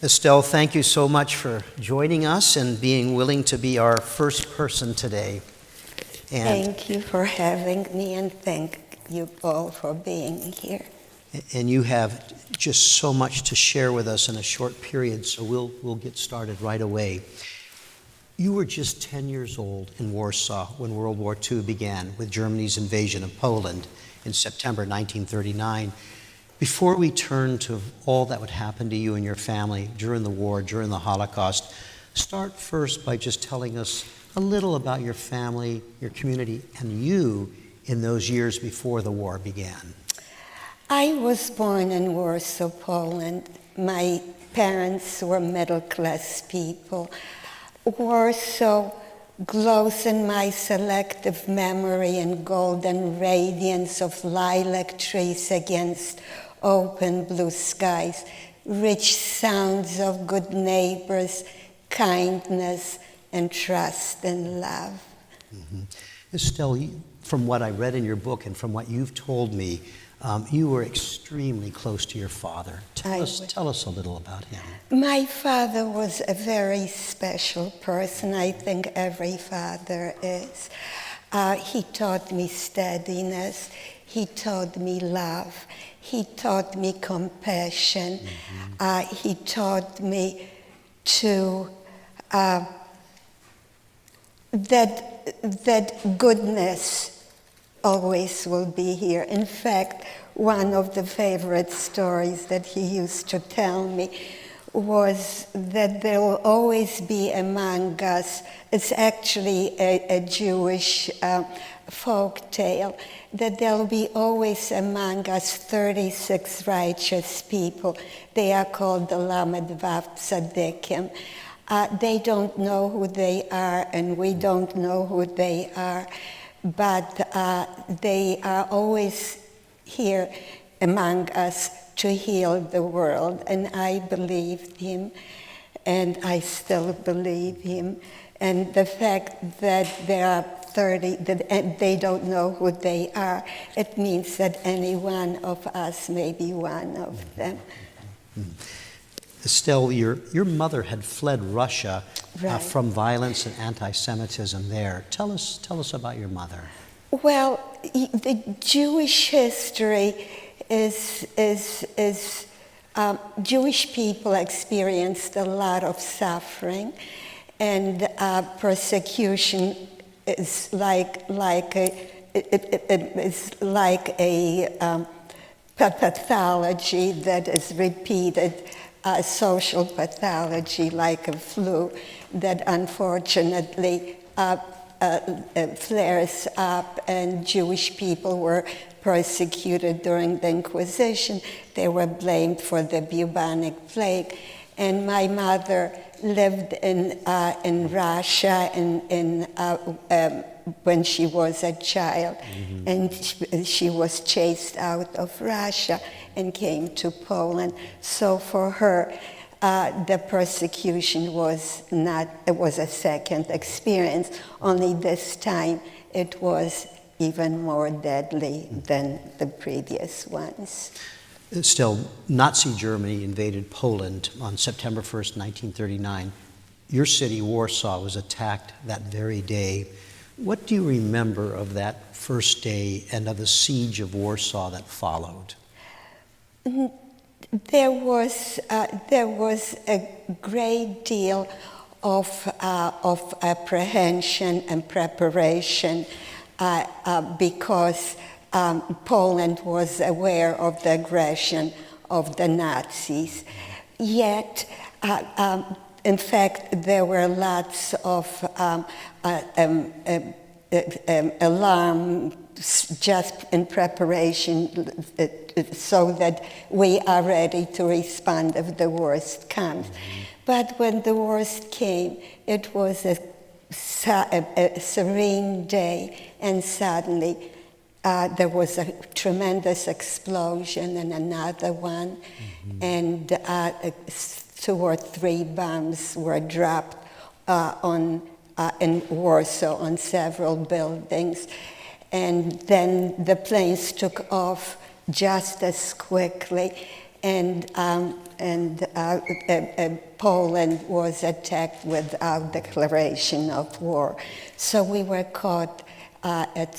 Estelle, thank you so much for joining us and being willing to be our first person today. And thank you for having me, and thank you all for being here. And you have just so much to share with us in a short period, so we'll get started right away. You were just 10 years old in Warsaw when World War II began with Germany's invasion of Poland in September 1939. Before we turn to all that would happen to you and your family during the war, during the Holocaust, start first by just telling us a little about your family, your community, and you in those years before the war began. I was born in Warsaw, Poland. My parents were middle-class people. Warsaw glows in my selective memory in golden radiance of lilac trees against open blue skies, rich sounds of good neighbors, kindness, and trust and love. Mm-hmm. Estelle, from what I read in your book and from what you've told me, you were extremely close to your father. Tell us a little about him. My father was a very special person. I think every father is. He taught me steadiness. He taught me love. He taught me compassion. Mm-hmm. He taught me to that goodness always will be here. In fact, one of the favorite stories that he used to tell me was that there will always be among us, it's actually a Jewish folk tale, that there will be always among us 36 righteous people. They are called the Lamed Vav Tzadikim. They don't know who they are, and we don't know who they are. But they are always here among us to heal the world. And I believed him, and I still believe him. And the fact that there are 30, that they don't know who they are, it means that any one of us may be one of them. Estelle, your mother had fled Russia right. From violence and anti-Semitism there. Tell us about your mother. Well, the Jewish history is Jewish people experienced a lot of suffering, and persecution is like a pathology that is repeated. Social pathology like a flu that unfortunately flares up, and Jewish people were persecuted during the Inquisition. They were blamed for the bubonic plague, and my mother lived in Russia when she was a child, mm-hmm. and she was chased out of Russia and came to Poland. So for her, the persecution was a second experience. Only this time it was even more deadly than the previous ones. Still, Nazi Germany invaded Poland on September 1st, 1939. Your city, Warsaw, was attacked that very day. What do you remember of that first day and of the siege of Warsaw that followed? There was a great deal of apprehension and preparation because Poland was aware of the aggression of the Nazis. Yet, in fact, there were lots of alarm just in preparation so that we are ready to respond if the worst comes. Mm-hmm. But when the worst came, it was a serene day, and suddenly there was a tremendous explosion and another one, mm-hmm. and 2 or 3 bombs were dropped in Warsaw on several buildings. And then the planes took off just as quickly, and Poland was attacked without declaration of war. So we were caught at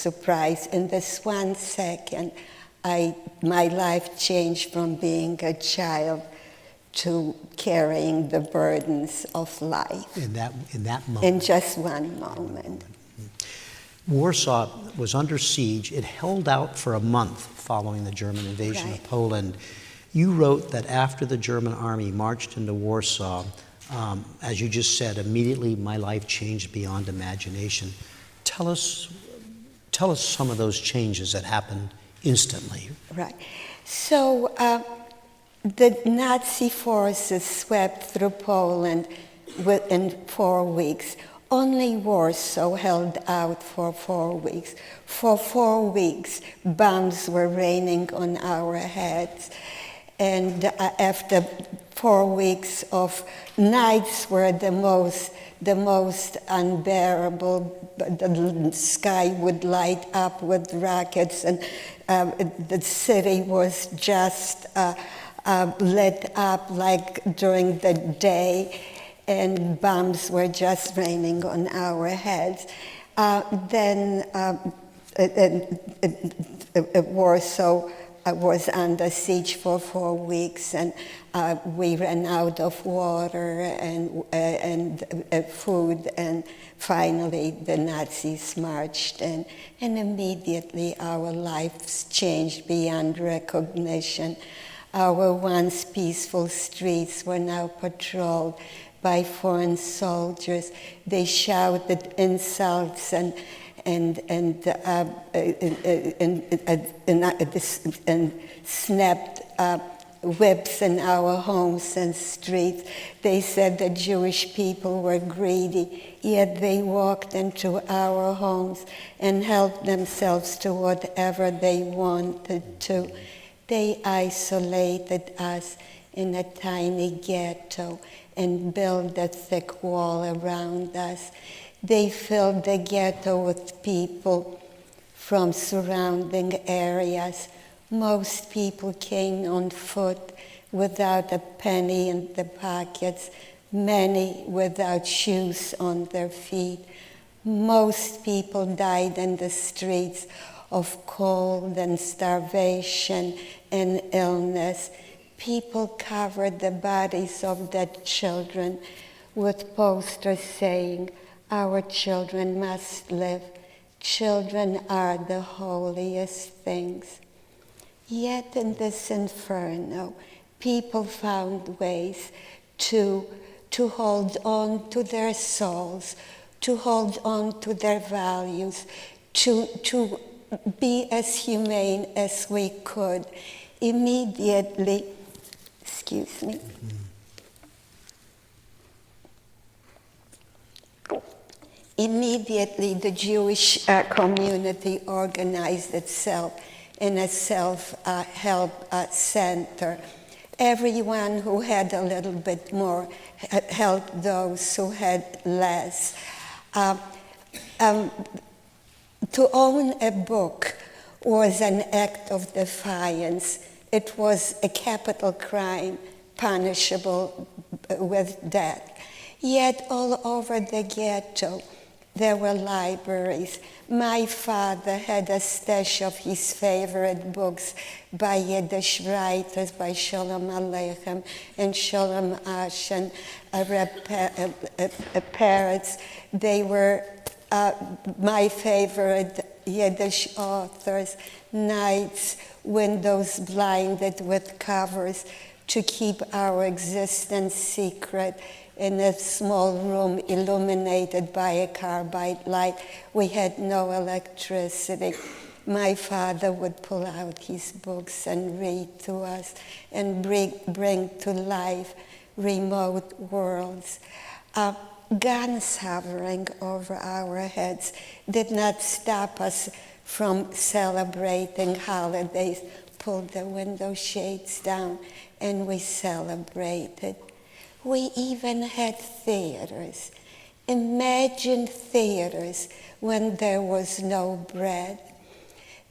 surprise. In this 1 second, my life changed from being a child to carrying the burdens of life. In that moment. In just one moment. Warsaw was under siege. It held out for a month following the German invasion of Poland. You wrote that after the German army marched into Warsaw, as you just said, immediately my life changed beyond imagination. Tell us some of those changes that happened instantly. Right. So the Nazi forces swept through Poland within 4 weeks. Only Warsaw held out for 4 weeks. For 4 weeks, bombs were raining on our heads. And after 4 weeks of nights were the most unbearable, the sky would light up with rockets, and the city was just lit up like during the day, and bombs were just raining on our heads. Then Warsaw was under siege for 4 weeks, and we ran out of water and food, and finally the Nazis marched in, and immediately our lives changed beyond recognition. Our once peaceful streets were now patrolled by foreign soldiers. They shouted insults and snapped whips in our homes and streets. They said the Jewish people were greedy, yet they walked into our homes and helped themselves to whatever they wanted to. They isolated us in a tiny ghetto and built a thick wall around us. They filled the ghetto with people from surrounding areas. Most people came on foot without a penny in their pockets, many without shoes on their feet. Most people died in the streets of cold and starvation and illness. People covered the bodies of their children with posters saying, "Our children must live. Children are the holiest things." Yet in this inferno, people found ways to hold on to their souls, to hold on to their values, to be as humane as we could. Immediately, excuse me. Immediately, the Jewish community organized itself in a self-help center. Everyone who had a little bit more helped those who had less. To own a book was an act of defiance. It was a capital crime punishable with death. Yet all over the ghetto, there were libraries. My father had a stash of his favorite books by Yiddish writers, by Sholem Aleichem and Sholem Asch and Peretz. They were my favorite Yiddish authors. Nights, windows blinded with covers to keep our existence secret. In a small room illuminated by a carbide light. We had no electricity. My father would pull out his books and read to us and bring to life remote worlds. Guns hovering over our heads did not stop us from celebrating holidays. Pulled the window shades down and we celebrated. We even had theaters. Imagine theaters when there was no bread.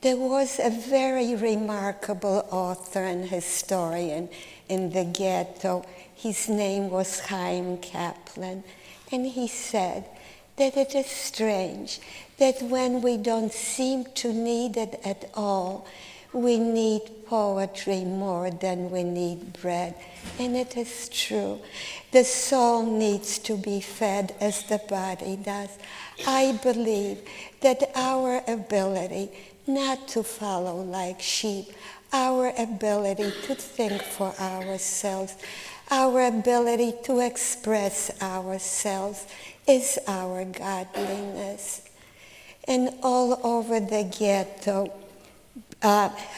There was a very remarkable author and historian in the ghetto. His name was Chaim Kaplan, and he said that it is strange that when we don't seem to need it at all, we need poetry more than we need bread. And it is true. The soul needs to be fed as the body does. I believe that our ability not to follow like sheep, our ability to think for ourselves, our ability to express ourselves is our godliness. And all over the ghetto,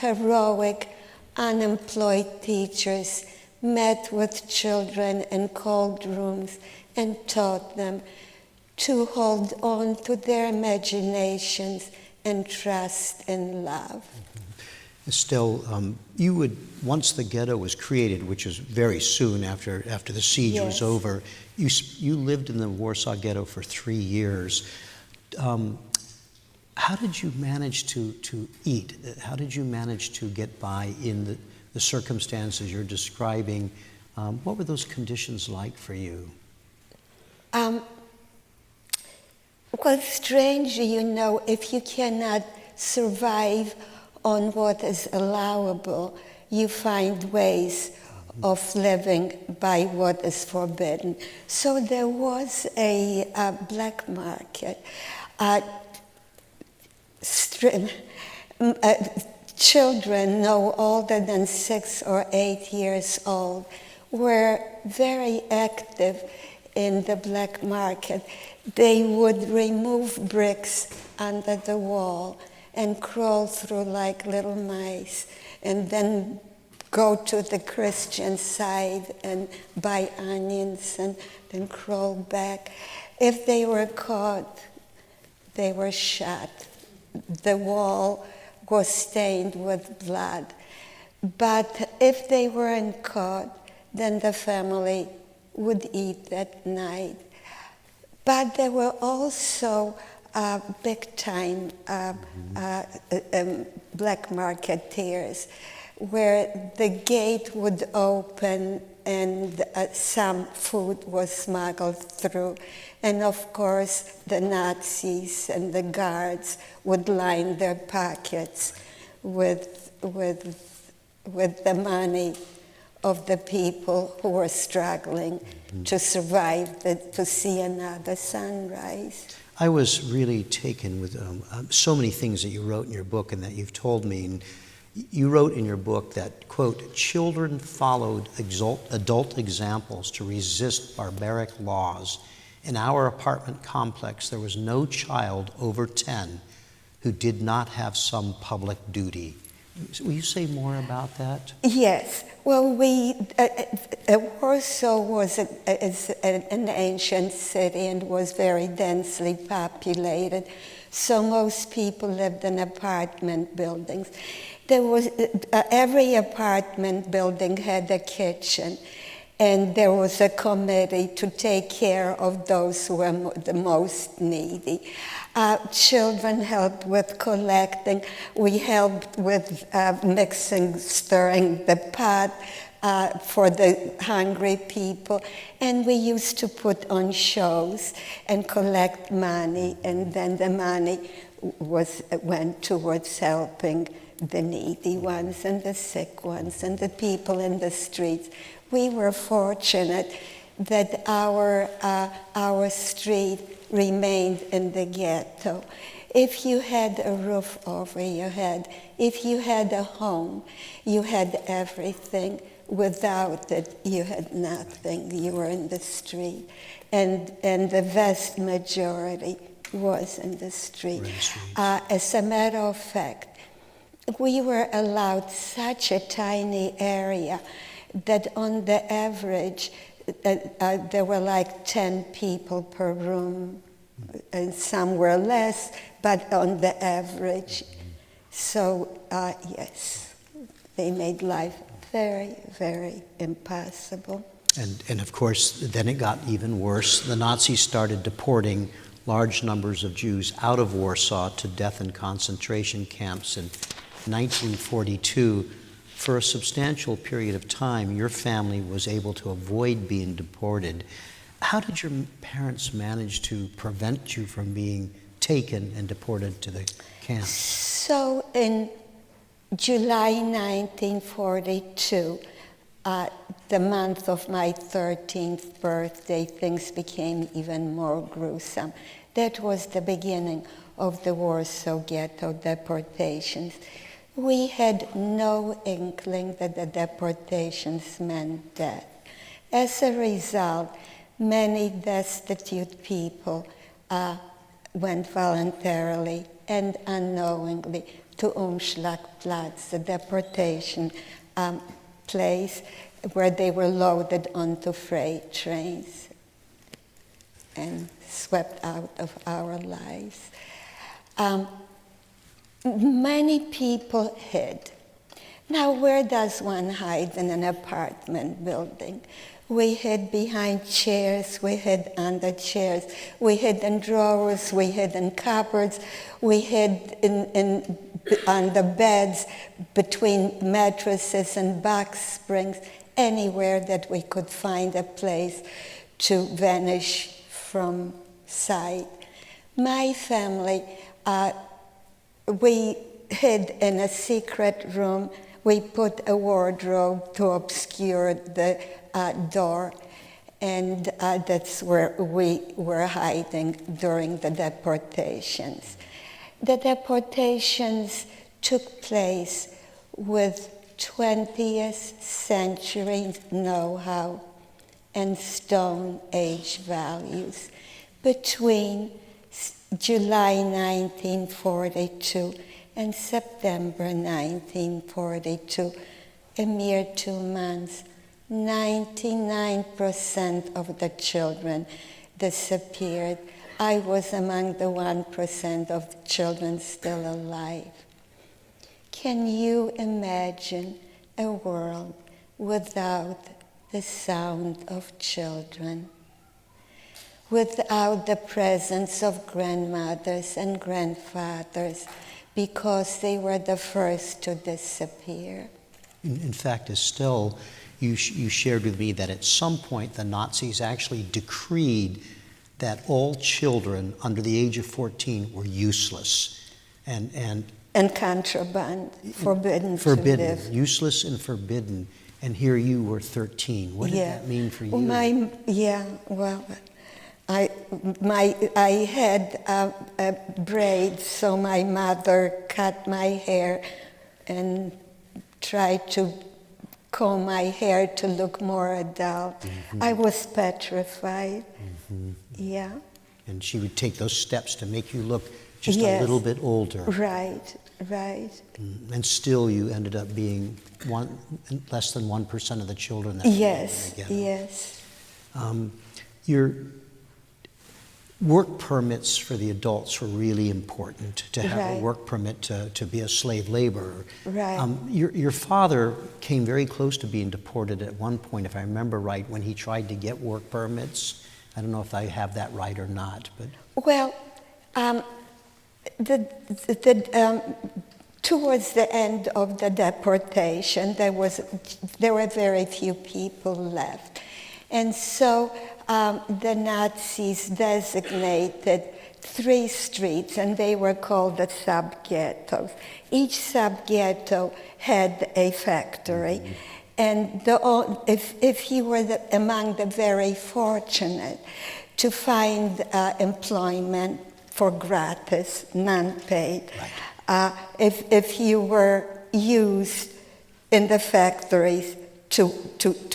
heroic, unemployed teachers met with children in cold rooms and taught them to hold on to their imaginations and trust in love. Estelle, you would, once the ghetto was created, which was very soon after the siege was over, you lived in the Warsaw Ghetto for 3 years. How did you manage to eat? How did you manage to get by in the circumstances you're describing? What were those conditions like for you? Well, strange, you know, if you cannot survive on what is allowable, you find ways of living by what is forbidden. So there was a black market. Children no older than 6 or 8 years old were very active in the black market. They would remove bricks under the wall and crawl through like little mice, and then go to the Christian side and buy onions and then crawl back. If they were caught, they were shot. The wall was stained with blood. But if they weren't caught, then the family would eat that night. But there were also big-time black marketeers, where the gate would open and some food was smuggled through. And of course, the Nazis and the guards would line their pockets with the money of the people who were struggling to survive, to see another sunrise. I was really taken with so many things that you wrote in your book and that you've told me. And you wrote in your book that, quote, children followed adult examples to resist barbaric laws. In our apartment complex, there was no child over 10 who did not have some public duty. Will you say more about that? Yes. Well, Warsaw was an ancient city and was very densely populated, so most people lived in apartment buildings. There was every apartment building had a kitchen, and there was a committee to take care of those who were the most needy. Children helped with collecting. We helped with stirring the pot for the hungry people. And we used to put on shows and collect money, and then the money went towards helping the needy ones and the sick ones and the people in the streets. We were fortunate that our street remained in the ghetto. If you had a roof over your head, if you had a home, you had everything. Without it, you had nothing. You were in the street. And the vast majority was in the street. As a matter of fact, we were allowed such a tiny area that on the average, there were like 10 people per room, and some were less, but on the average. So, yes, they made life very, very impossible. And of course, then it got even worse. The Nazis started deporting large numbers of Jews out of Warsaw to death in concentration camps in 1942. For a substantial period of time, your family was able to avoid being deported. How did your parents manage to prevent you from being taken and deported to the camps? So in July 1942, the month of my 13th birthday, things became even more gruesome. That was the beginning of the Warsaw Ghetto deportations. We had no inkling that the deportations meant death. As a result, many destitute people went voluntarily and unknowingly to Umschlagplatz, the deportation place where they were loaded onto freight trains and swept out of our lives. Many people hid. Now, where does one hide in an apartment building? We hid behind chairs, we hid under chairs, we hid in drawers, we hid in cupboards, we hid on the beds, between mattresses and box springs, anywhere that we could find a place to vanish from sight. My family, we hid in a secret room. We put a wardrobe to obscure the door, and that's where we were hiding during the deportations. The deportations took place with 20th century know-how and Stone Age values. Between July 1942 and September 1942, a mere 2 months, 99% of the children disappeared. I was among the 1% of the children still alive. Can you imagine a world without the sound of children? Without the presence of grandmothers and grandfathers, because they were the first to disappear. In fact, Estelle, you shared with me that at some point the Nazis actually decreed that all children under the age of 14 were useless and contraband, forbidden to live. Useless and forbidden. And here you were 13. What did that mean for you? I had braids, so my mother cut my hair and tried to comb my hair to look more adult. Mm-hmm. I was petrified. Mm-hmm. Yeah. And she would take those steps to make you look just a little bit older. Right. And still you ended up being less than 1% of the children that Yes. Your work permits for the adults were really important, to have a work permit to be a slave laborer. Right. Your father came very close to being deported at one point, if I remember right, when he tried to get work permits. I don't know if I have that right or not, but... Well, towards the end of the deportation, there were very few people left. And so the Nazis designated 3 streets, and they were called the sub-ghettos. Each sub-ghetto had a factory. Mm-hmm. And if you were among the very fortunate to find employment for gratis, non-paid, if you were used in the factories to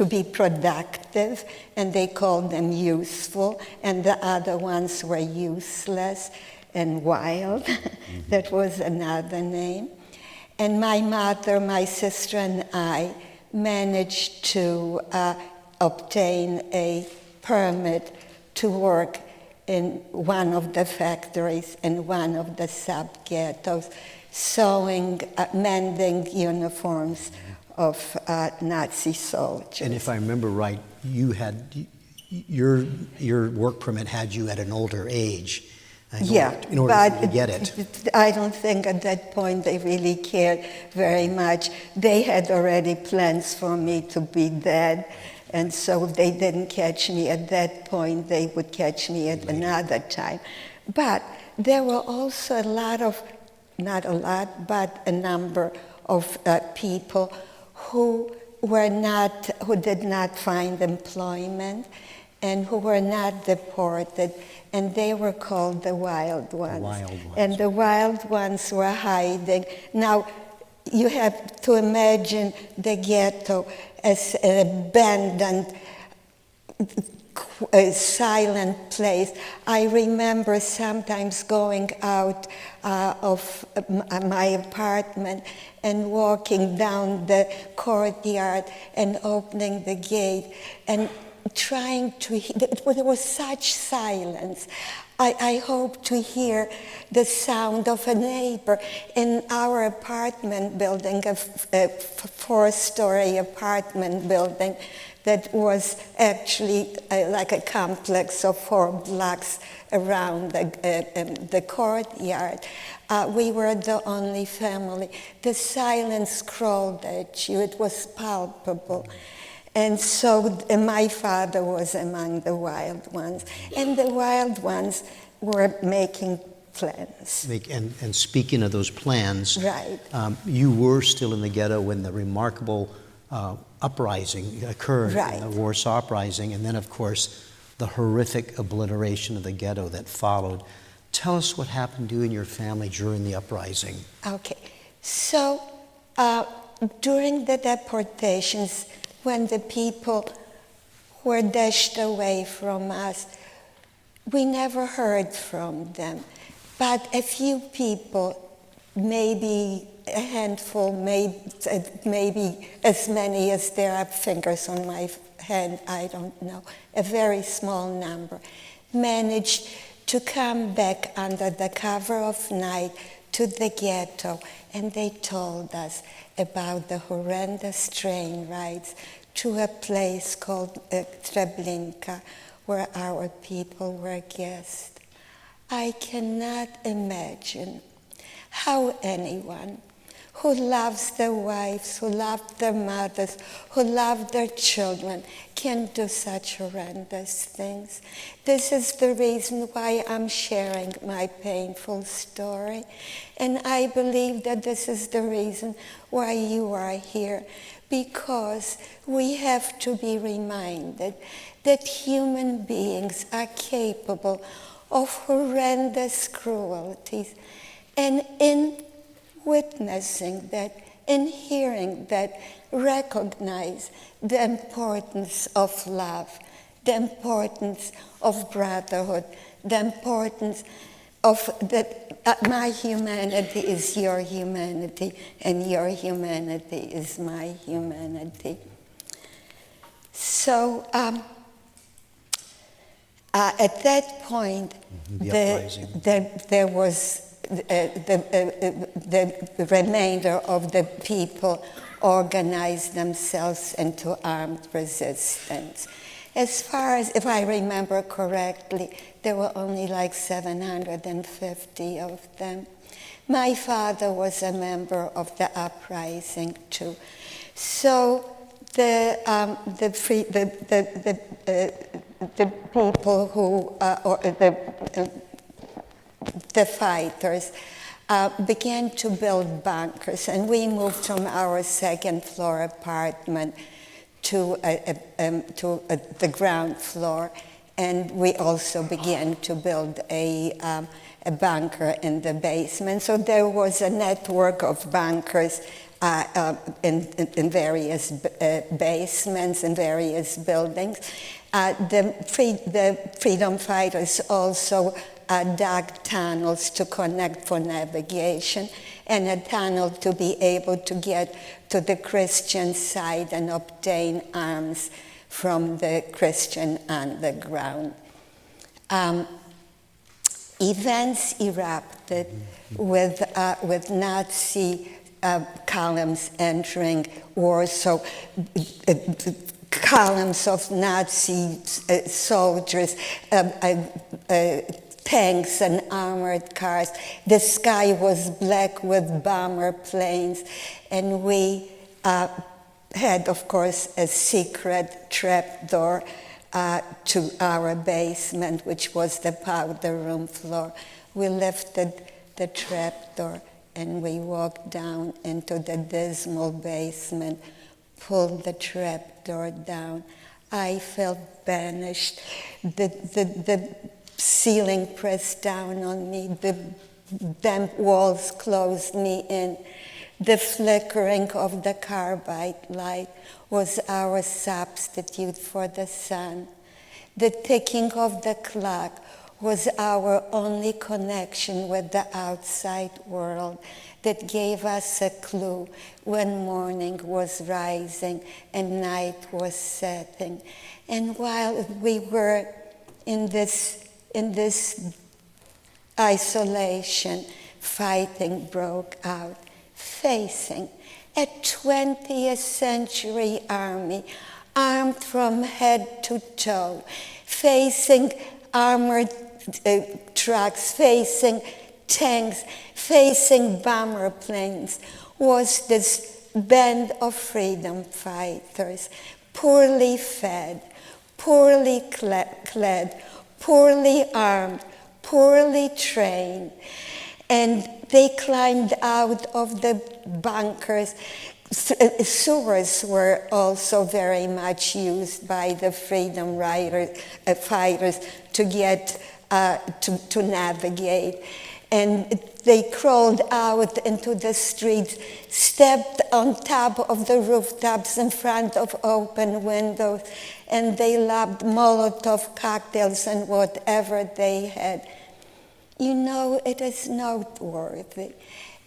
be productive, and they called them useful, and the other ones were useless and wild. Mm-hmm. That was another name. And my mother, my sister, and I managed to obtain a permit to work in one of the factories in one of the sub-ghettos, sewing, mending uniforms of Nazi soldiers. And if I remember right, you had your work permit had you at an older age. in order for you to get it. I don't think at that point they really cared very much. They had already plans for me to be dead, and so if they didn't catch me at that point, they would catch me at another time. But there were also not a lot, but a number of people who did not find employment and who were not deported, and they were called the wild ones. And the wild ones were hiding. Now, you have to imagine the ghetto as an abandoned, silent place. I remember sometimes going out of my apartment and walking down the courtyard and opening the gate and trying to hear. There was such silence. I hope to hear the sound of a neighbor. In our apartment building, a four-story apartment building that was actually like a complex of 4 blocks around the courtyard. We were the only family. The silence crawled at you. It was palpable. And so my father was among the wild ones. And the wild ones were making plans. And speaking of those plans, right. You were still in the ghetto when the remarkable uprising occurred, right. the Warsaw Uprising, and then, of course, the horrific obliteration of the ghetto that followed. Tell us what happened to you and your family during the uprising. Okay. So during the deportations, when the people were dashed away from us, we never heard from them. But a few people, maybe a handful, maybe as many as there are fingers on my hand, I don't know, a very small number, managed to come back under the cover of night to the ghetto, and they told us about the horrendous train rides to a place called Treblinka, where our people were guests. I cannot imagine how anyone who loves their wives, who loved their mothers, who loved their children, can do such horrendous things. This is the reason why I'm sharing my painful story. And I believe that this is the reason why you are here, because we have to be reminded that human beings are capable of horrendous cruelties. And in witnessing that, in hearing that, recognize the importance of love, the importance of brotherhood, the importance of that my humanity is your humanity, and your humanity is my humanity. So at that point, there was the remainder of the people organized themselves into armed resistance. As far as, if I remember correctly, there were only like 750 of them. My father was a member of the uprising too. So the people who, the fighters, began to build bunkers, and we moved from our second-floor apartment to the ground floor, and we also began to build a bunker in the basement. So there was a network of bunkers in various basements and various buildings. The freedom fighters also dug tunnels to connect for navigation, and a tunnel to be able to get to the Christian side and obtain arms from the Christian underground. Events erupted with Nazi columns entering Warsaw, columns of Nazi soldiers tanks and armored cars. The sky was black with bomber planes, and we had, of course, a secret trapdoor to our basement, which was the powder room floor. We lifted the trapdoor and we walked down into the dismal basement, pulled the trapdoor down. I felt banished. The ceiling pressed down on me. The damp walls closed me in. The flickering of the carbide light was our substitute for the sun. The ticking of the clock was our only connection with the outside world that gave us a clue when morning was rising and night was setting. And while we were in this isolation, fighting broke out, facing a 20th century army, armed from head to toe, facing armored trucks, facing tanks, facing bomber planes, was this band of freedom fighters, poorly fed, poorly clad, poorly armed, poorly trained. And they climbed out of the bunkers. Sewers were also very much used by the freedom fighters to get to navigate. And they crawled out into the streets, stepped on top of the rooftops in front of open windows, and they lobbed Molotov cocktails and whatever they had. You know, it is noteworthy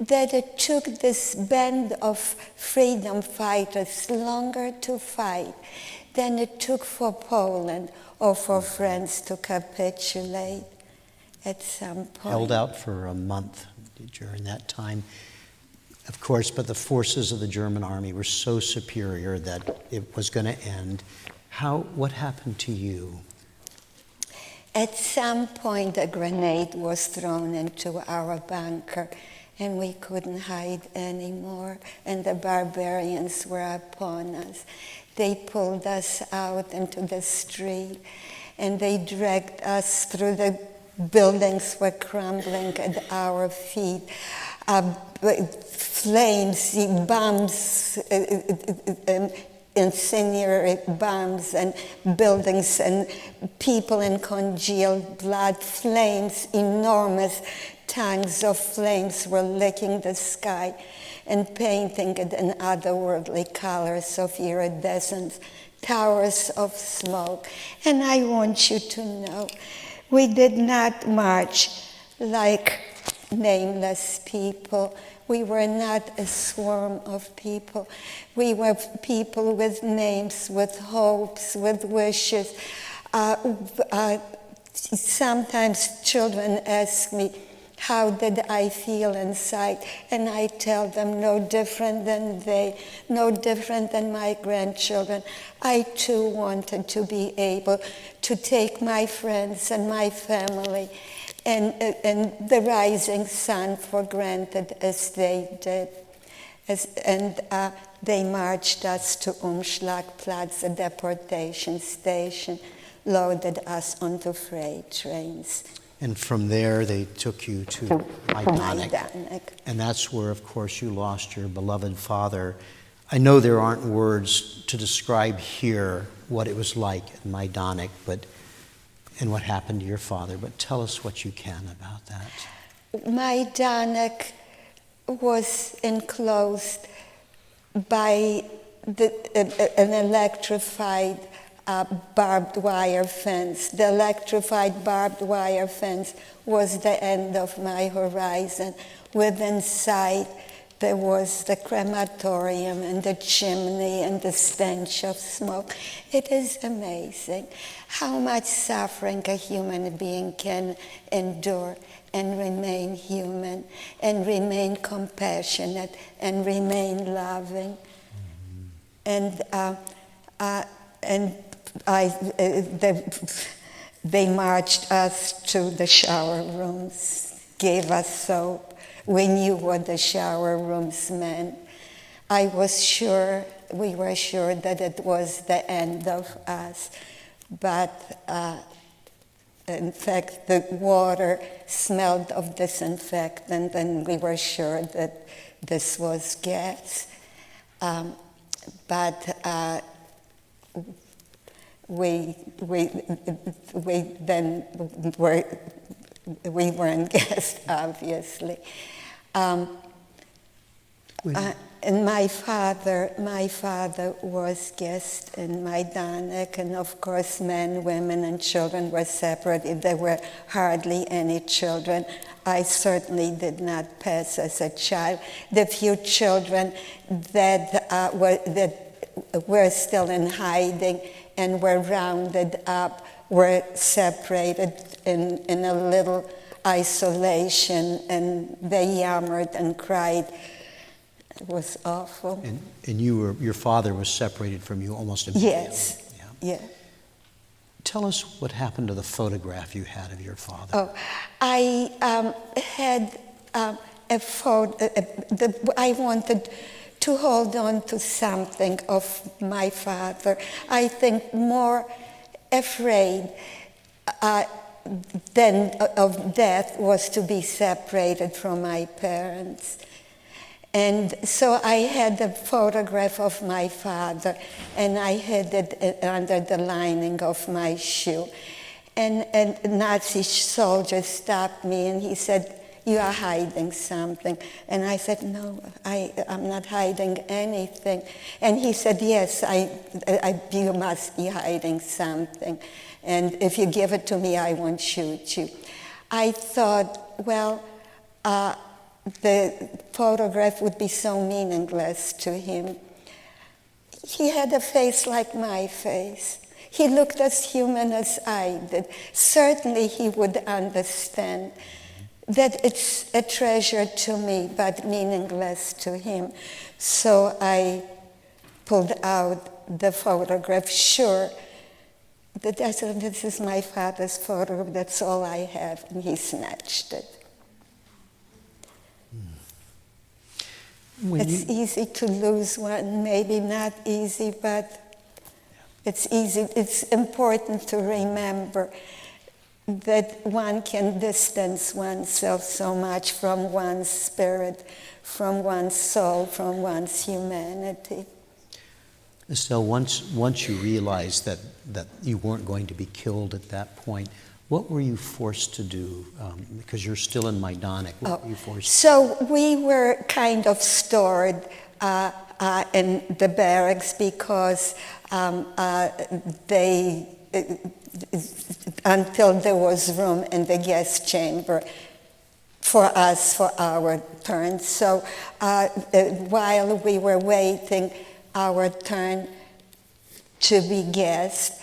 that it took this band of freedom fighters longer to fight than it took for Poland or for France to capitulate at some point. Held out for a month during that time, of course, but the forces of the German army were so superior that it was going to end. What happened to you? At some point, a grenade was thrown into our bunker, and we couldn't hide anymore, and the barbarians were upon us. They pulled us out into the street, and they dragged us through the buildings were crumbling at our feet. Flames, bombs, incendiary bombs, and buildings and people in congealed blood. Flames, enormous tongues of flames were licking the sky and painting it in otherworldly colors of iridescence, towers of smoke. And I want you to know, we did not march like nameless people. We were not a swarm of people. We were people with names, with hopes, with wishes. Sometimes children ask me, how did I feel inside? And I tell them, no different than they, no different than my grandchildren. I too wanted to be able to take my friends and my family and the rising sun for granted as they did. They marched us to Umschlagplatz, a deportation station, loaded us onto freight trains. And from there, they took you to Majdanek. Majdanek. And that's where, of course, you lost your beloved father. I know there aren't words to describe here what it was like at Majdanek, and what happened to your father, but tell us what you can about that. Majdanek was enclosed by an electrified barbed wire fence. The electrified barbed wire fence was the end of my horizon. Within sight, there was the crematorium and the chimney and the stench of smoke. It is amazing how much suffering a human being can endure and remain human and remain compassionate and remain loving. Mm-hmm. And They marched us to the shower rooms, gave us soap. We knew what the shower rooms meant. We were sure that it was the end of us. But in fact, the water smelled of disinfectant, and we were sure that this was gas. But we weren't guests, obviously. And my father was guest in Majdanek, and of course men, women, and children were separated. There were hardly any children. I certainly did not pass as a child. The few children that were still in hiding and were rounded up were separated in a little isolation, and they yammered and cried. It was awful. And your father was separated from you almost immediately. Yes. Yeah. Tell us what happened to the photograph you had of your father. Oh, I had a photo. I wanted to hold on to something of my father. I think more afraid than of death was to be separated from my parents. And so I had a photograph of my father, and I hid it under the lining of my shoe. And a Nazi soldier stopped me, and he said, "You are hiding something." And I said, "No, I'm not hiding anything." And he said, "Yes, you must be hiding something. And if you give it to me, I won't shoot you." I thought, well, the photograph would be so meaningless to him. He had a face like my face. He looked as human as I did. Certainly he would understand that it's a treasure to me, but meaningless to him. So I pulled out the photograph, sure that I said, "This is my father's photograph, that's all I have," and he snatched it. It's easy to lose one, maybe not easy, but it's easy. It's important to remember that one can distance oneself so much from one's spirit, from one's soul, from one's humanity. Estelle, once you realized that you weren't going to be killed at that point, what were you forced to do? Because you're still in Majdanek. What were you forced to do? So we were kind of stored in the barracks because until there was room in the gas chamber for us, for our turn. So while we were waiting our turn to be gassed,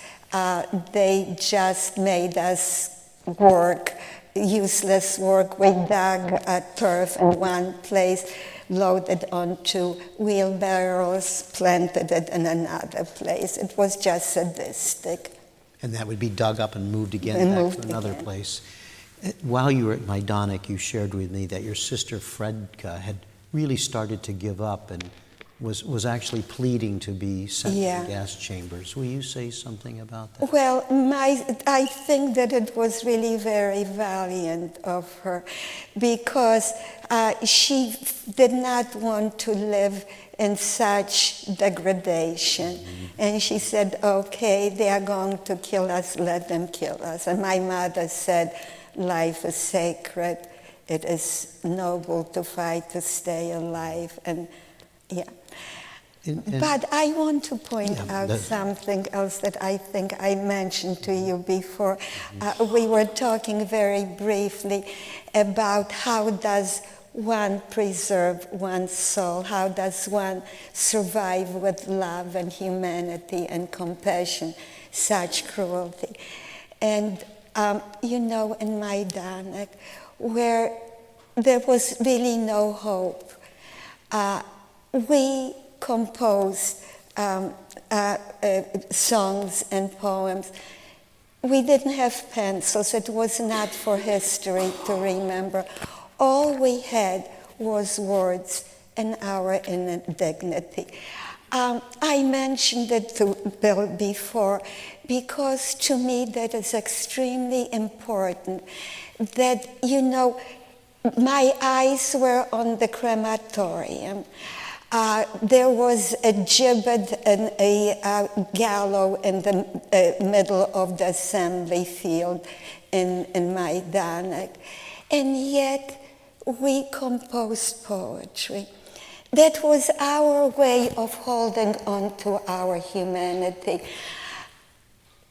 they just made us work, useless work. We dug turf in one place, loaded onto wheelbarrows, planted it in another place. It was just sadistic. And that would be dug up and moved again back to another place. While you were at Majdanek, you shared with me that your sister Fredka had really started to give up and was actually pleading to be sent to the gas chambers. Will you say something about that? Well, I think that it was really very valiant of her, because she did not want to live in such degradation. And she said, "Okay, they are going to kill us, let them kill us." And my mother said, "Life is sacred. It is noble to fight to stay alive." And yeah. But I want to point out something else that I think I mentioned to you before. We were talking very briefly about how does one preserve one's soul, how does one survive with love and humanity and compassion, such cruelty. And in Majdanek, where there was really no hope, we composed songs and poems We didn't have pencils. It was not for history to remember. All we had was words and our indignity. I mentioned it to Bill before because to me that is extremely important. That, you know, my eyes were on the crematorium. There was a gibbet and a gallows in the middle of the assembly field in Majdanek. And yet we composed poetry. That was our way of holding on to our humanity.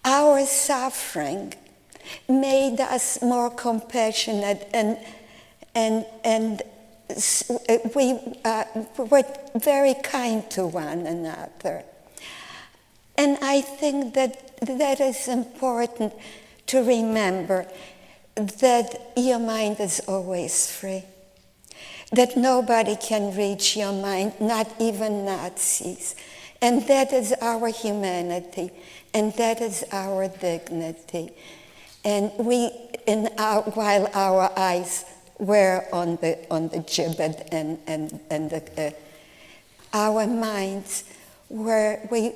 Our suffering made us more compassionate and we were very kind to one another. And I think that is important to remember, that your mind is always free, that nobody can reach your mind, not even Nazis. And that is our humanity, and that is our dignity. And while our eyes were on the gibbet and our minds were, we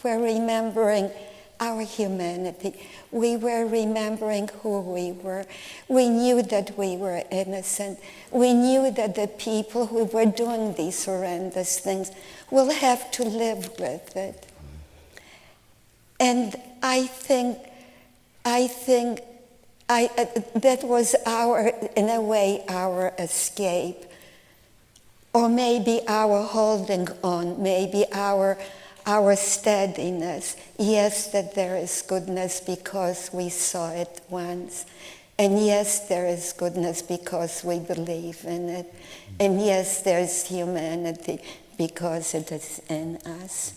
were remembering our humanity. We were remembering who we were. We knew that we were innocent. We knew that the people who were doing these horrendous things will have to live with it. And I think that was in a way, our escape, or maybe our holding on, maybe our steadiness. Yes, that there is goodness because we saw it once. And yes, there is goodness because we believe in it. And yes, there is humanity because it is in us.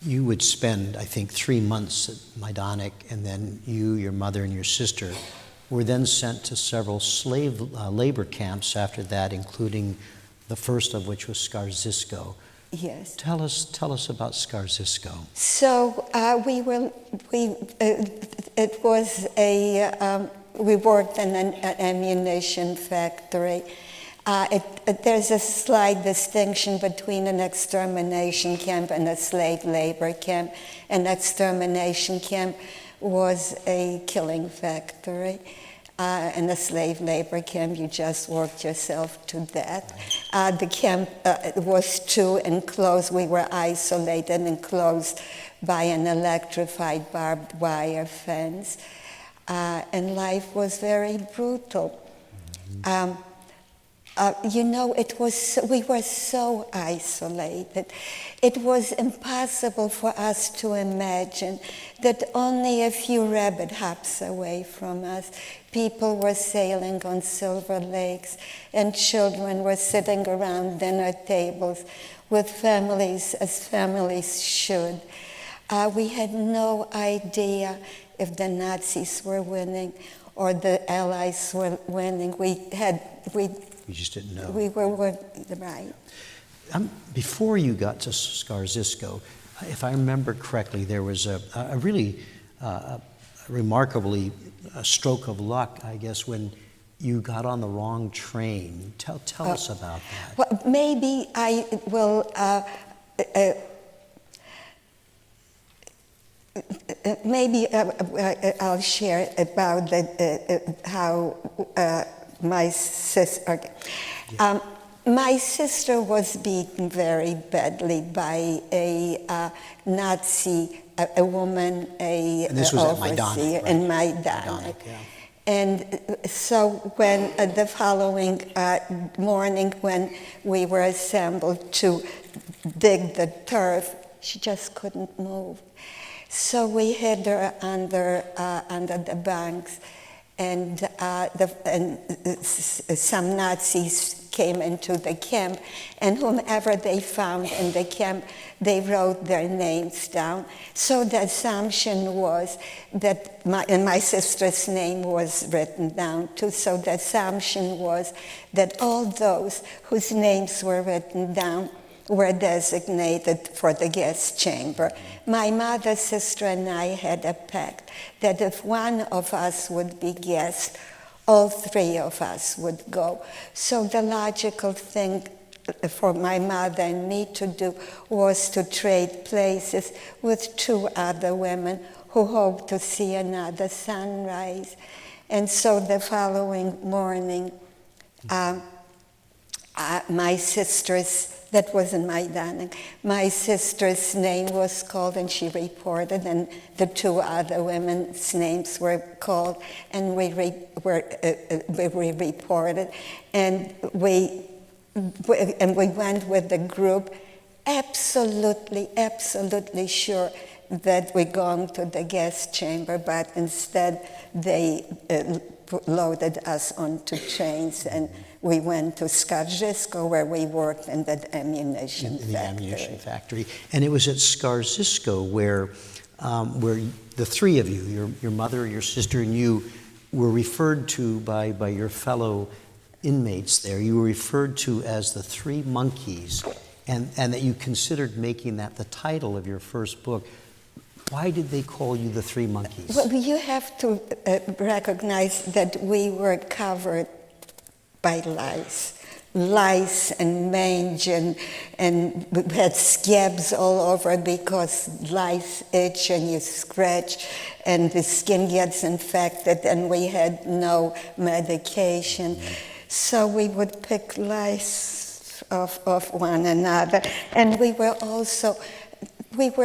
You would spend, I think, 3 months at Majdanek, and then you, your mother, and your sister were then sent to several slave labor camps after that, including the first of which was Skarzysko. Yes. Tell us about Skarzysko. So we worked in an ammunition factory. There's a slight distinction between an extermination camp and a slave labor camp. An extermination camp was a killing factory. In a slave labor camp, you just worked yourself to death. The camp was too enclosed. We were isolated and enclosed by an electrified barbed wire fence. And life was very brutal. We were so isolated. It was impossible for us to imagine that only a few rabbit hops away from us, people were sailing on silver lakes, and children were sitting around dinner tables with families as families should. We had no idea if the Nazis were winning or the Allies were winning. We just didn't know. We were right. Before you got to Skarzysko, if I remember correctly, there was a really remarkably stroke of luck, I guess, when you got on the wrong train. Tell us about that. Well, maybe I will. Maybe I'll share about how my sister. My sister was beaten very badly by a Nazi, a woman, and this was overseer at Majdanek, right? in Majdanek. Yeah. And so when the following morning, when we were assembled to dig the turf, she just couldn't move. So we hid her under the banks, and some Nazis came into the camp, and whomever they found in the camp, they wrote their names down. So the assumption was that my sister's name was written down too. So the assumption was that all those whose names were written down were designated for the guest chamber. My mother, sister, and I had a pact that if one of us would be guest, all three of us would go. So the logical thing for my mother and me to do was to trade places with two other women who hoped to see another sunrise. And so the following morning, my sister's, that was in Majdanek, my sister's name was called and she reported, and the two other women's names were called, and we reported, and we went with the group, absolutely sure that we're going to the guest chamber, but instead they loaded us onto trains, and we went to Skarzysko, where we worked in that ammunition factory. The ammunition factory. And it was at Skarzysko where the three of you, your mother, your sister, and you, were referred to by your fellow inmates there. You were referred to as the Three Monkeys, and that you considered making that the title of your first book. Why did they call you the Three Monkeys? Well, you have to recognize that we were covered by lice and mange, and we had scabs all over because lice itch and you scratch and the skin gets infected, and we had no medication. So we would pick lice of one another. And we were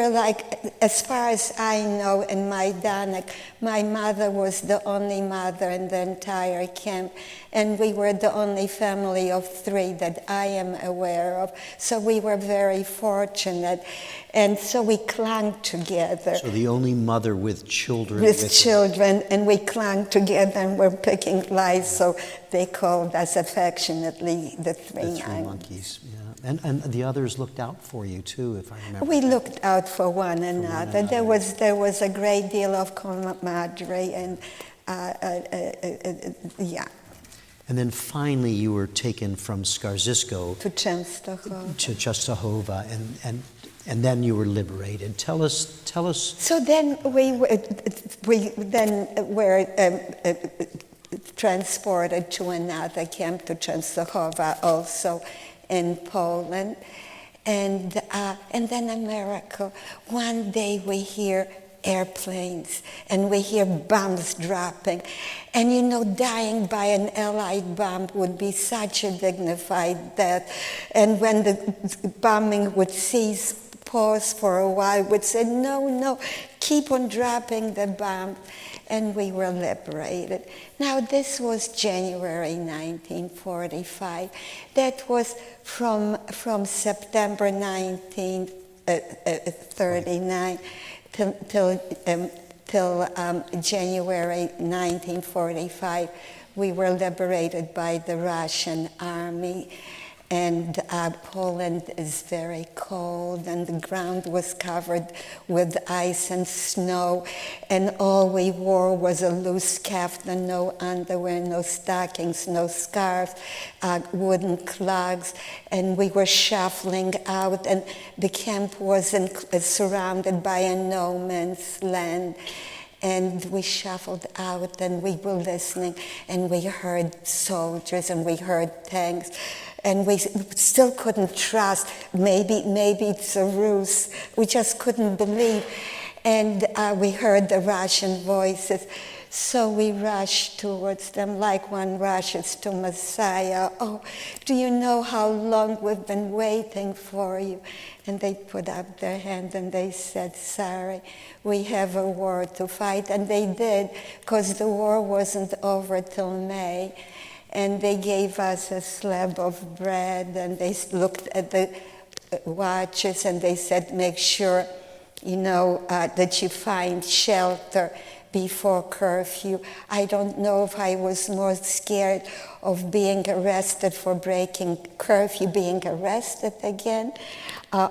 like, as far as I know, in Majdanek, my mother was the only mother in the entire camp, and we were the only family of three that I am aware of. So we were very fortunate, and so we clung together. So the only mother with children. With children, and we clung together and were picking lice, so they called us affectionately the Three Monkeys. Yeah. And the others looked out for you too, if I remember. We looked out for one another. There was a great deal of camaraderie, and yeah. And then finally, you were taken from Skarzysko to Czestochowa, and then you were liberated. Tell us. So then we were transported to another camp, to Czestochowa, also in Poland, and then America. One day we hear airplanes and we hear bombs dropping, and dying by an Allied bomb would be such a dignified death. And when the bombing would cease, pause for a while, would say, no, keep on dropping the bomb. And we were liberated. Now, this was January 1945. That was from September 1939 till January 1945. We were liberated by the Russian army. And Poland is very cold, and the ground was covered with ice and snow, and all we wore was a loose kaftan, no underwear, no stockings, no scarves, wooden clogs, and we were shuffling out, and the camp was surrounded by a no man's land. And we shuffled out, and we were listening, and we heard soldiers, and we heard tanks, and we still couldn't trust. Maybe it's a ruse. We just couldn't believe. And we heard the Russian voices. So we rushed towards them like one rushes to Messiah. Oh, do you know how long we've been waiting for you? And they put up their hand and they said, sorry, we have a war to fight. And they did, because the war wasn't over till May. And they gave us a slab of bread, and they looked at the watches, and they said, make sure, that you find shelter before curfew. I don't know if I was more scared of being arrested for breaking curfew, being arrested again,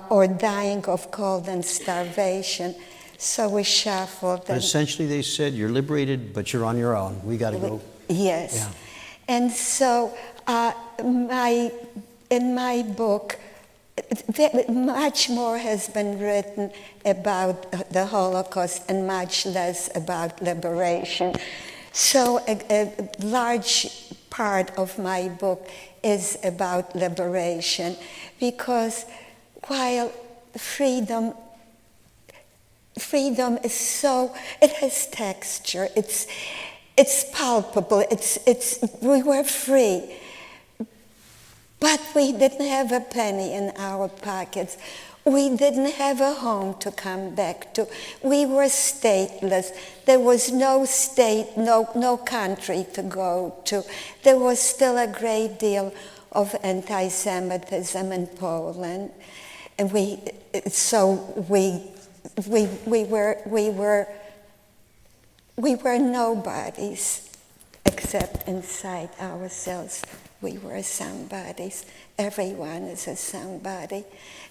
or dying of cold and starvation. So we shuffled. But essentially they said, you're liberated, but you're on your own. We got to go. Yes. Yeah. And so in my book, much more has been written about the Holocaust and much less about liberation. So a large part of my book is about liberation, because while freedom is so, it has texture, it's palpable, we were free. But we didn't have a penny in our pockets. We didn't have a home to come back to. We were stateless. There was no state, no country to go to. There was still a great deal of anti-Semitism in Poland. And we were nobodies, except inside ourselves. We were somebodies. Everyone is a somebody.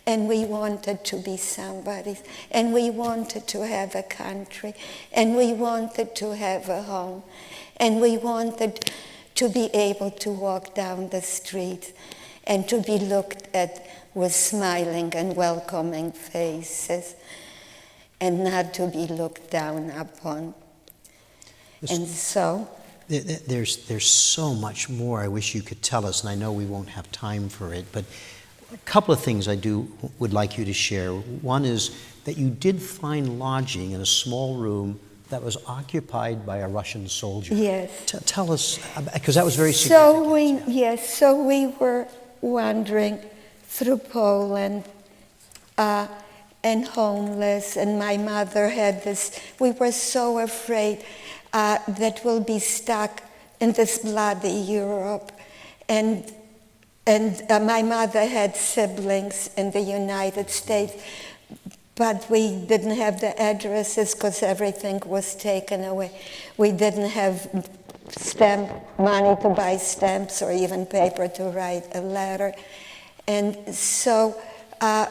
And we wanted to be somebodies. And we wanted to have a country. And we wanted to have a home. And we wanted to be able to walk down the street and to be looked at with smiling and welcoming faces, and not to be looked down upon. And so... There's so much more I wish you could tell us, and I know we won't have time for it, but a couple of things I would like you to share. One is that you did find lodging in a small room that was occupied by a Russian soldier. Yes. Tell us, because that was very significant. So we were wandering through Poland and homeless, and my mother had this, we were so afraid that we'll be stuck in this bloody Europe. And my mother had siblings in the United States, but we didn't have the addresses because everything was taken away. We didn't have money to buy stamps or even paper to write a letter. And so my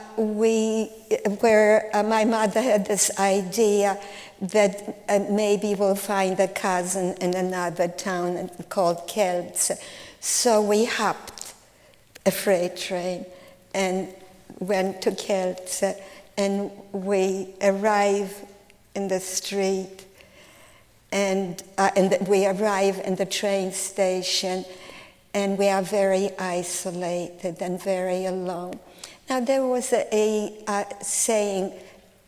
mother had this idea that maybe we'll find a cousin in another town called Kielce. So we hopped a freight train and went to Kielce, and we arrived in the street, and we arrive in the train station, and we are very isolated and very alone. Now there was a saying,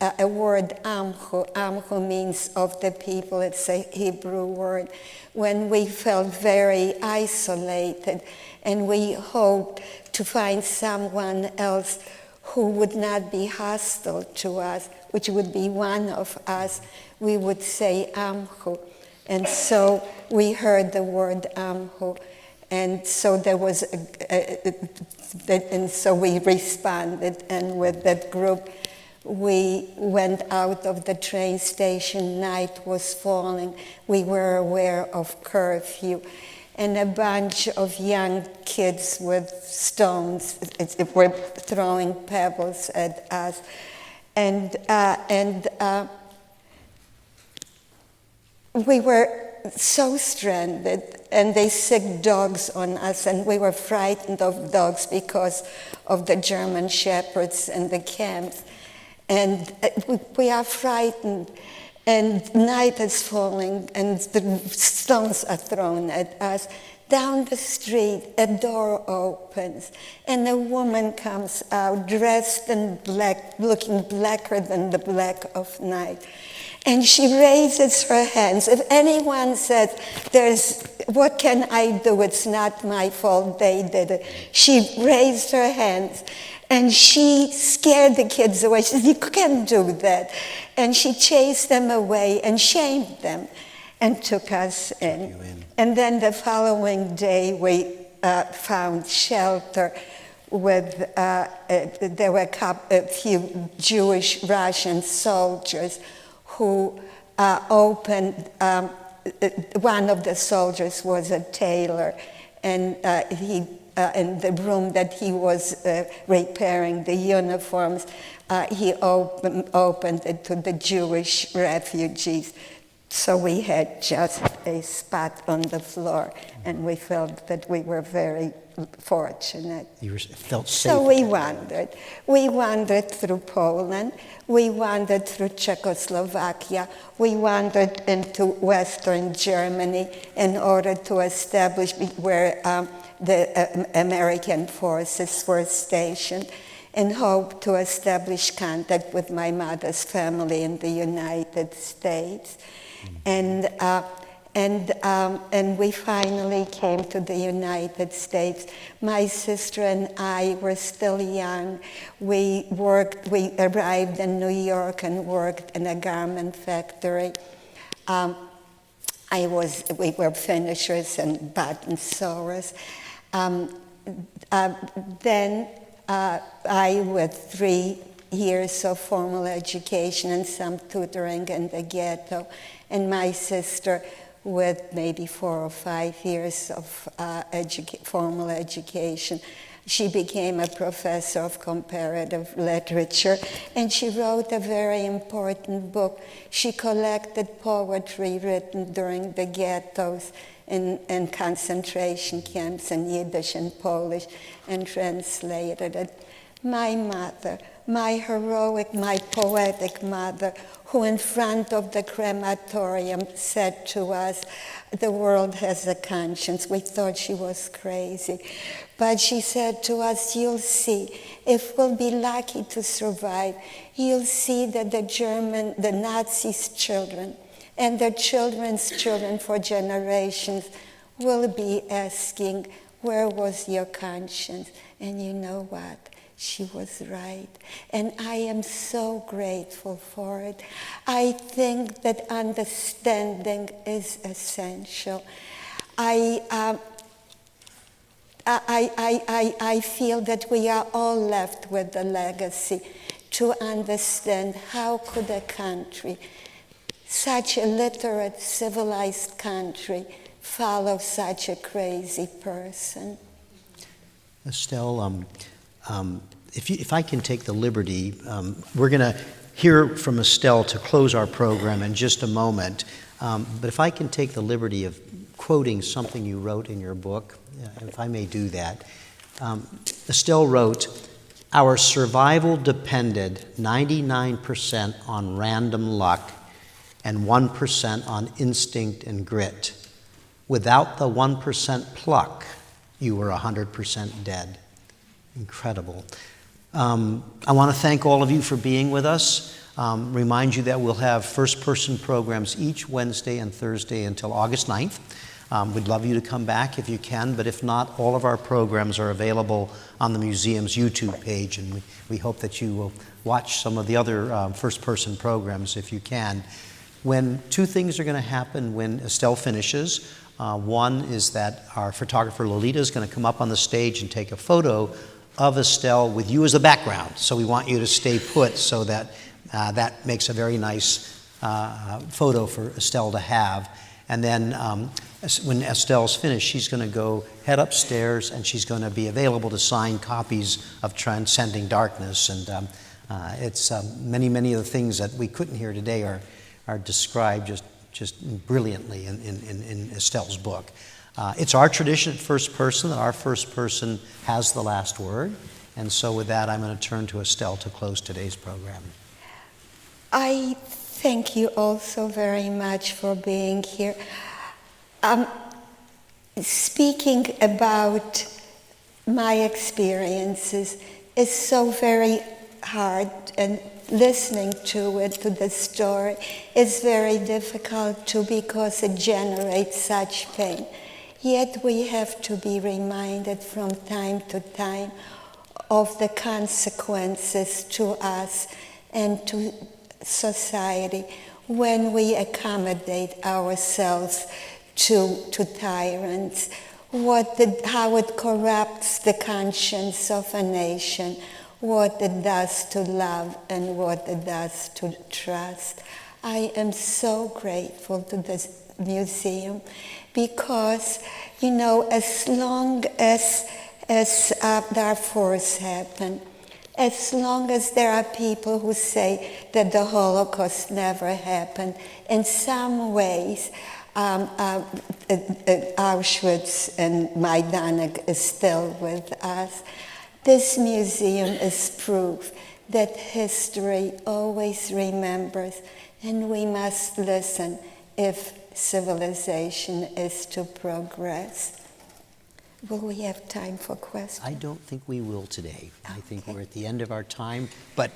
a word, amchu. Amchu means of the people. It's a Hebrew word. When we felt very isolated and we hoped to find someone else who would not be hostile to us, which would be one of us, we would say amchu. And so we heard the word amchu. And so there was, and so we responded, and with that group, we went out of the train station. Night was falling. We were aware of curfew. And a bunch of young kids with stones were throwing pebbles at us. And we were so stranded, and they sicked dogs on us, and we were frightened of dogs because of the German shepherds in the camps. And we are frightened, and night is falling, and the stones are thrown at us. Down the street, a door opens, and a woman comes out dressed in black, looking blacker than the black of night. And she raises her hands. If anyone says, what can I do? It's not my fault, they did it. She raised her hands. And she scared the kids away. She said, you can't do that. And she chased them away and shamed them and took us in. And then the following day, we found shelter with, there were a few Jewish Russian soldiers who opened, one of the soldiers was a tailor, and he in the room that he was repairing the uniforms, he opened it to the Jewish refugees So we had just a spot on the floor, and we felt that we were very fortunate. You felt safe. So we wandered. We wandered through Poland. We wandered through Czechoslovakia. We wandered into Western Germany in order to establish where the American forces were stationed, in hope to establish contact with my mother's family in the United States. And we finally came to the United States. My sister and I were still young. We arrived in New York and worked in a garment factory. We were finishers and button sewers. Then I, with 3 years of formal education and some tutoring in the ghetto, and my sister with maybe 4 or 5 years of formal education. She became a professor of comparative literature, and she wrote a very important book. She collected poetry written during the ghettos in concentration camps in Yiddish and Polish, and translated it. My mother, my heroic, my poetic mother, who in front of the crematorium said to us, "The world has a conscience." We thought she was crazy. But she said to us, "You'll see, if we'll be lucky to survive, you'll see that the Nazis' children and their children's children for generations will be asking, where was your conscience?" And you know what? She was right. And I am so grateful for it. I think that understanding is essential. I feel that we are all left with the legacy to understand how could a country, such a literate, civilized country, follow such a crazy person. Estelle, if I can take the liberty, we're going to hear from Estelle to close our program in just a moment. But if I can take the liberty of quoting something you wrote in your book, if I may do that. Estelle wrote, "Our survival depended 99% on random luck and 1% on instinct and grit. Without the 1% pluck, you were 100% dead." Incredible. I want to thank all of you for being with us. Remind you that we'll have first-person programs each Wednesday and Thursday until August 9th. We'd love you to come back if you can, but if not, all of our programs are available on the museum's YouTube page, and we hope that you will watch some of the other first-person programs if you can. Two things are going to happen when Estelle finishes. One is that our photographer Lolita is going to come up on the stage and take a photo of Estelle with you as the background. So we want you to stay put so that that makes a very nice photo for Estelle to have. And then when Estelle's finished, she's going to go head upstairs, and she's going to be available to sign copies of Transcending Darkness. And it's many of the things that we couldn't hear today are described just brilliantly in Estelle's book. It's our tradition at First Person that our first person has the last word. And so with that, I'm going to turn to Estelle to close today's program. I thank you also very much for being here. Speaking about my experiences is so very hard, and listening to the story, is very difficult too, because it generates such pain. Yet we have to be reminded from time to time of the consequences to us and to society when we accommodate ourselves to tyrants, how it corrupts the conscience of a nation, what it does to love and what it does to trust. I am so grateful to this museum because, as long as Darfur's happened, as long as there are people who say that the Holocaust never happened, in some ways, Auschwitz and Majdanek is still with us. This museum is proof that history always remembers, and we must listen if civilization is to progress. Will we have time for questions? I don't think we will today. I think Okay. we're at the end of our time, but